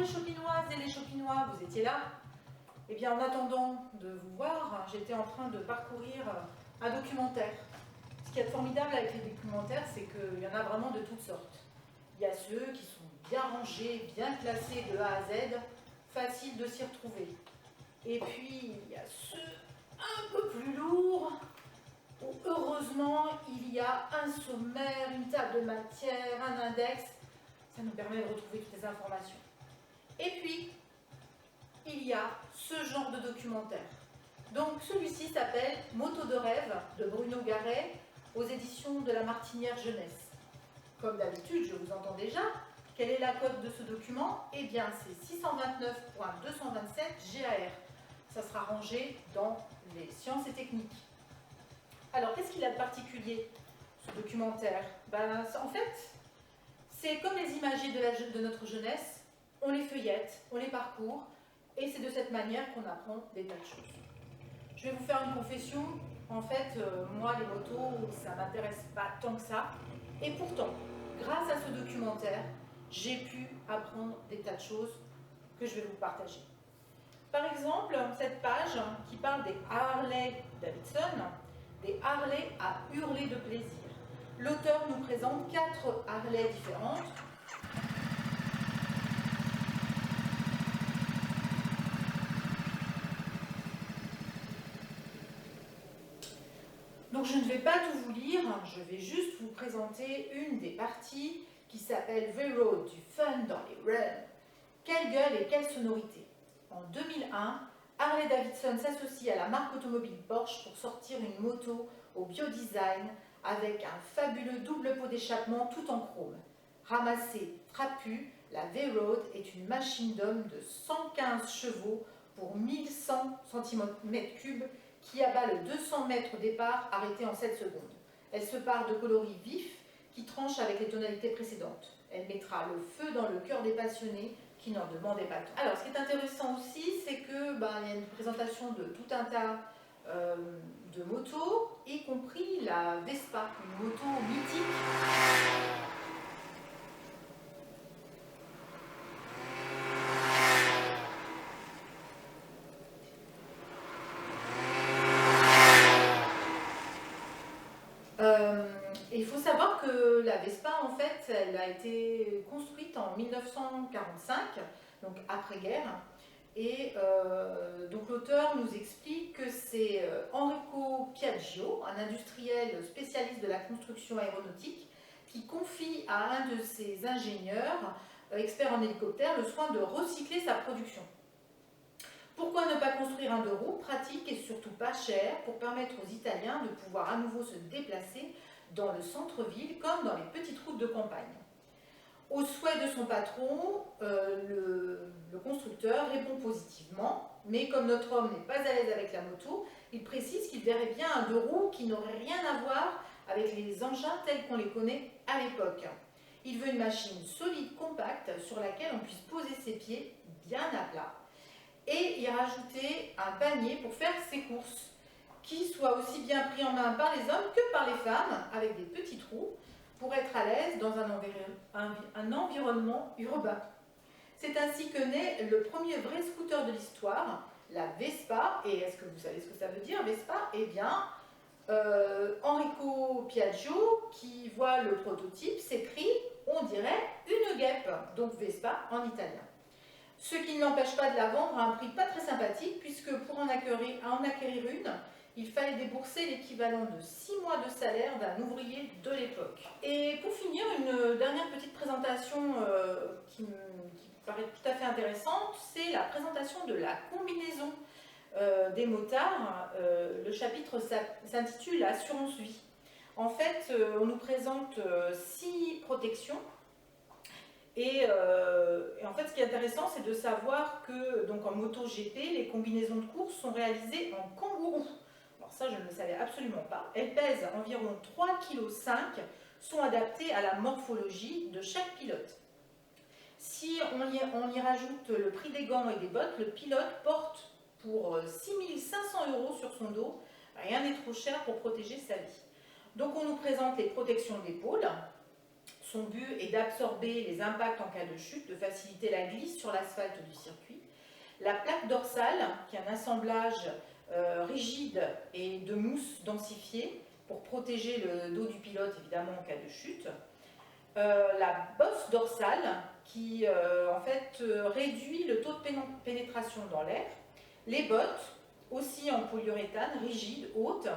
les Chopinoises et les Chopinois, vous étiez là? Eh bien, en attendant de vous voir, j'étais en train de parcourir un documentaire. Ce qu'il y a de formidable avec les documentaires, c'est qu'il y en a vraiment de toutes sortes. Il y a ceux qui sont bien rangés, bien classés de A à Z, faciles de s'y retrouver. Et puis, il y a ceux un peu plus lourds, où heureusement, il y a un sommaire, une table de matière, un index. Ça nous permet de retrouver toutes les informations. Et puis, il y a ce genre de documentaire. Donc, celui-ci s'appelle Moto de rêve de Bruno Garet aux éditions de la Martinière Jeunesse. Comme d'habitude, je vous entends déjà. Quelle est la cote de ce document? Eh bien, c'est 629.227 GAR. Ça sera rangé dans les sciences et techniques. Alors, qu'est-ce qu'il a de particulier, ce documentaire? En fait, c'est comme les imagiers de notre jeunesse. On les feuillette, on les parcourt, et c'est de cette manière qu'on apprend des tas de choses. Je vais vous faire une confession. En fait, moi, les motos, ça ne m'intéresse pas tant que ça. Et pourtant, grâce à ce documentaire, j'ai pu apprendre des tas de choses que je vais vous partager. Par exemple, cette page qui parle des Harley Davidson, des Harley à hurler de plaisir. L'auteur nous présente 4 Harley différentes. Donc je ne vais pas tout vous lire, je vais juste vous présenter une des parties qui s'appelle The Road, du fun dans les runs. Quelle gueule et quelle sonorité! En 2001, Harley Davidson s'associe à la marque automobile Porsche pour sortir une moto au biodesign avec un fabuleux double pot d'échappement tout en chrome. Ramassée, trapue, la V-Road est une machine d'homme de 115 chevaux pour 1100 cm3 qui abat le 200 mètres départ arrêté en 7 secondes. Elle se pare de coloris vifs qui tranchent avec les tonalités précédentes. Elle mettra le feu dans le cœur des passionnés qui n'en demandaient pas tant. Alors, ce qui est intéressant aussi, c'est que il y a une présentation de tout un tas de motos, y compris la Vespa, une moto mythique. Il faut savoir que la Vespa, en fait, elle a été construite en 1945, donc après-guerre. Et donc l'auteur nous explique que c'est Enrico Piaggio, un industriel spécialiste de la construction aéronautique, qui confie à un de ses ingénieurs, expert en hélicoptère, le soin de recycler sa production. Pourquoi ne pas construire un deux roues pratique et surtout pas cher pour permettre aux Italiens de pouvoir à nouveau se déplacer dans le centre-ville comme dans les petites routes de campagne? Au souhait de son patron, le constructeur répond positivement, mais comme notre homme n'est pas à l'aise avec la moto, il précise qu'il verrait bien un deux roues qui n'aurait rien à voir avec les engins tels qu'on les connaît à l'époque. Il veut une machine solide, compacte, sur laquelle on puisse poser ses pieds bien à plat, et y rajouter un panier pour faire ses courses, qui soit aussi bien pris en main par les hommes que par les femmes, avec des petits trous, pour être à l'aise dans un environnement urbain. C'est ainsi que naît le premier vrai scooter de l'histoire, la Vespa. Et est-ce que vous savez ce que ça veut dire, Vespa? Eh bien, Enrico Piaggio, qui voit le prototype, s'écrie, on dirait, une guêpe, donc Vespa en italien. Ce qui ne l'empêche pas de la vendre à un prix pas très sympathique, puisque pour en acquérir une, il fallait débourser l'équivalent de 6 mois de salaire d'un ouvrier de l'époque. Et pour finir, une dernière petite présentation qui me paraît tout à fait intéressante, c'est la présentation de la combinaison des motards. Le chapitre s'intitule Assurance vie. En fait, on nous présente 6 protections. Et en fait, ce qui est intéressant, c'est de savoir que donc en MotoGP, les combinaisons de course sont réalisées en kangourou. Alors ça, je ne le savais absolument pas. Elles pèsent environ 3,5 kg, sont adaptées à la morphologie de chaque pilote. Si on y rajoute le prix des gants et des bottes, le pilote porte pour 6 500 € sur son dos. Rien n'est trop cher pour protéger sa vie. Donc on nous présente les protections d'épaule. Son but est d'absorber les impacts en cas de chute, de faciliter la glisse sur l'asphalte du circuit. La plaque dorsale, qui est un assemblage rigide et de mousse densifiée pour protéger le dos du pilote, évidemment, en cas de chute. La bosse dorsale, qui en fait réduit le taux de pénétration dans l'air. Les bottes, aussi en polyuréthane, rigides, hautes.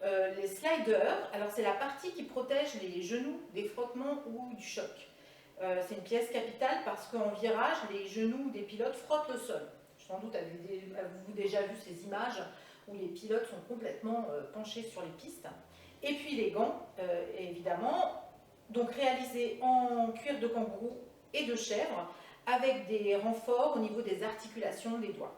Les sliders, alors c'est la partie qui protège les genoux des frottements ou du choc. C'est une pièce capitale parce qu'en virage, les genoux des pilotes frottent le sol. Sans doute avez-vous déjà vu ces images où les pilotes sont complètement penchés sur les pistes. Et puis les gants, évidemment, donc réalisés en cuir de kangourou et de chèvre, avec des renforts au niveau des articulations des doigts.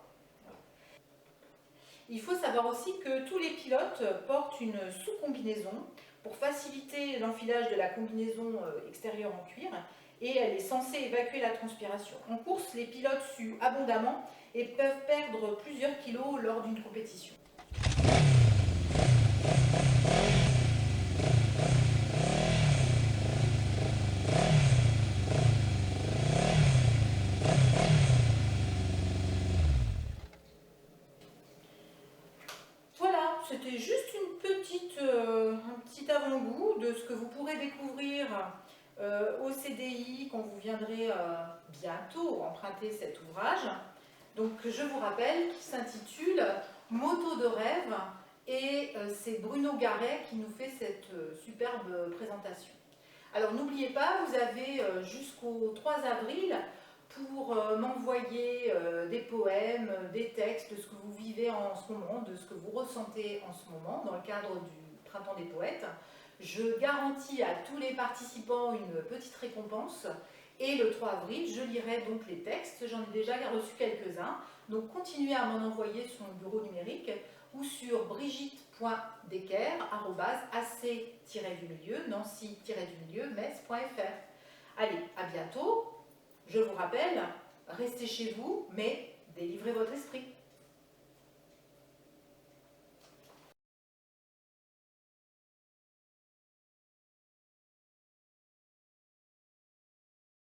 Il faut savoir aussi que tous les pilotes portent une sous-combinaison pour faciliter l'enfilage de la combinaison extérieure en cuir, et elle est censée évacuer la transpiration. En course, les pilotes suent abondamment et peuvent perdre plusieurs kilos lors d'une compétition. Voilà, c'était juste un petit avant-goût de ce que vous pourrez découvrir au CDI quand vous viendrez bientôt emprunter cet ouvrage. Donc je vous rappelle qu'il s'intitule Moto de rêve, et c'est Bruno Garret qui nous fait cette superbe présentation. Alors n'oubliez pas, vous avez jusqu'au 3 avril pour m'envoyer des poèmes, des textes, de ce que vous vivez en ce moment, de ce que vous ressentez en ce moment dans le cadre du Printemps des Poètes. Je garantis à tous les participants une petite récompense, et le 3 avril, je lirai donc les textes. J'en ai déjà reçu quelques-uns, donc continuez à m'en envoyer sur mon bureau numérique ou sur brigitte.decker@ac-nancy-metz.fr. Allez, à bientôt. Je vous rappelle, restez chez vous, mais délivrez votre esprit.